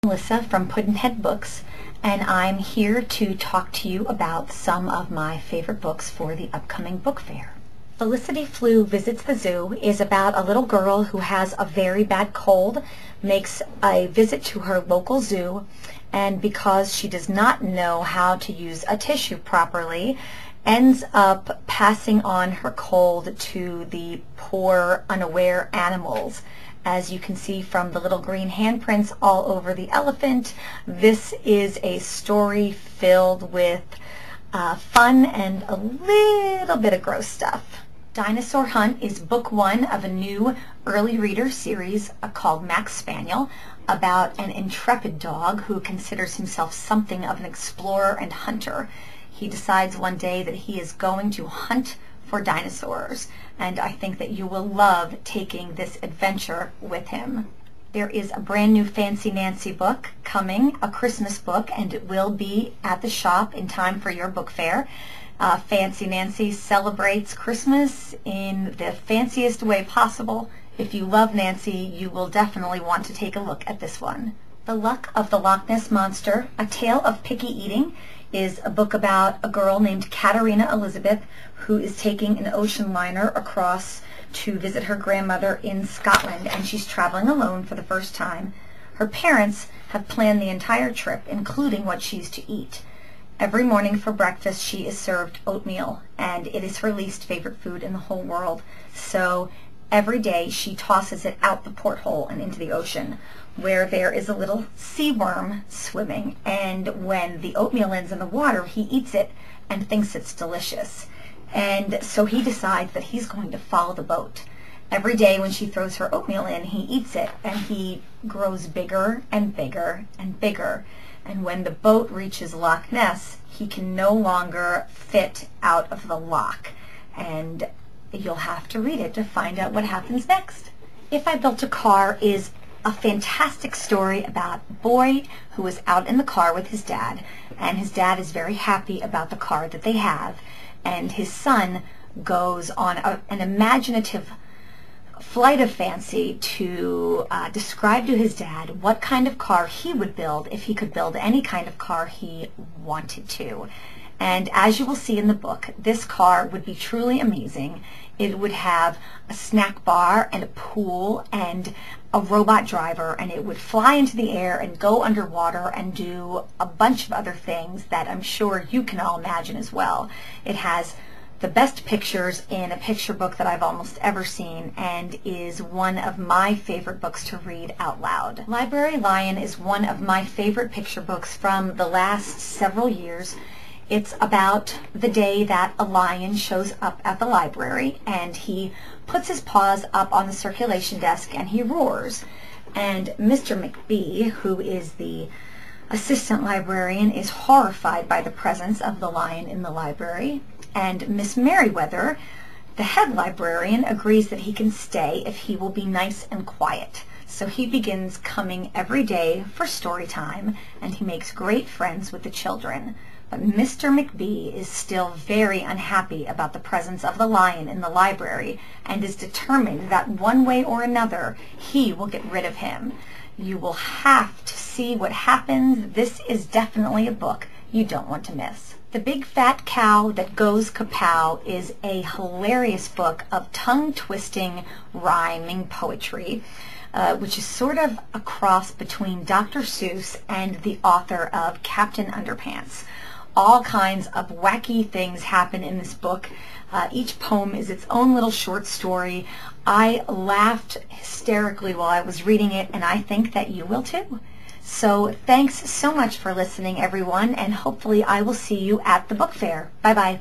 Melissa from Pudd'nhead Books, and I'm here to talk to you about some of my favorite books for the upcoming book fair. Felicity Flew Visits the Zoo is about a little girl who has a very bad cold, makes a visit to her local zoo, and because she does not know how to use a tissue properly, ends up passing on her cold to the poor, unaware animals. As you can see from the little green handprints all over the elephant, this is a story filled with fun and a little bit of gross stuff. Dinosaur Hunt is book one of a new early reader series called Max Spaniel, about an intrepid dog who considers himself something of an explorer and hunter. He decides one day that he is going to hunt for dinosaurs, and I think that you will love taking this adventure with him. There is a brand new Fancy Nancy book coming, a Christmas book, and it will be at the shop in time for your book fair. Fancy Nancy celebrates Christmas in the fanciest way possible. If you love Nancy, you will definitely want to take a look at this one. The Luck of the Loch Ness Monster, A Tale of Picky Eating, is a book about a girl named Katerina Elizabeth who is taking an ocean liner across to visit her grandmother in Scotland, and she's traveling alone for the first time. Her parents have planned the entire trip, including what she's to eat. Every morning for breakfast she is served oatmeal, and it is her least favorite food in the whole world. So every day she tosses it out the porthole and into the ocean, where there is a little sea worm swimming, and when the oatmeal ends in the water, he eats it and thinks it's delicious. And so he decides that he's going to follow the boat. Every day when she throws her oatmeal in, he eats it, and he grows bigger and bigger and bigger. And when the boat reaches Loch Ness, he can no longer fit out of the loch. And you'll have to read it to find out what happens next. If I Built a Car is a fantastic story about a boy who is out in the car with his dad, and his dad is very happy about the car that they have, and his son goes on an imaginative flight of fancy to describe to his dad what kind of car he would build if he could build any kind of car he wanted to. And as you will see in the book, this car would be truly amazing. It would have a snack bar and a pool and a robot driver, and it would fly into the air and go underwater and do a bunch of other things that I'm sure you can all imagine as well. It has the best pictures in a picture book that I've almost ever seen, and is one of my favorite books to read out loud. Library Lion is one of my favorite picture books from the last several years. It's about the day that a lion shows up at the library, and he puts his paws up on the circulation desk and he roars. And Mr. McBee, who is the assistant librarian, is horrified by the presence of the lion in the library. And Miss Merriweather, the head librarian, agrees that he can stay if he will be nice and quiet. So he begins coming every day for story time, and he makes great friends with the children. But Mr. McBee is still very unhappy about the presence of the lion in the library, and is determined that one way or another he will get rid of him. You will have to see what happens. This is definitely a book you don't want to miss. The Big Fat Cow That Goes Kapow is a hilarious book of tongue-twisting, rhyming poetry, which is sort of a cross between Dr. Seuss and the author of Captain Underpants. All kinds of wacky things happen in this book. Each poem is its own little short story. I laughed hysterically while I was reading it, and I think that you will too. So thanks so much for listening, everyone, and hopefully I will see you at the book fair. Bye-bye.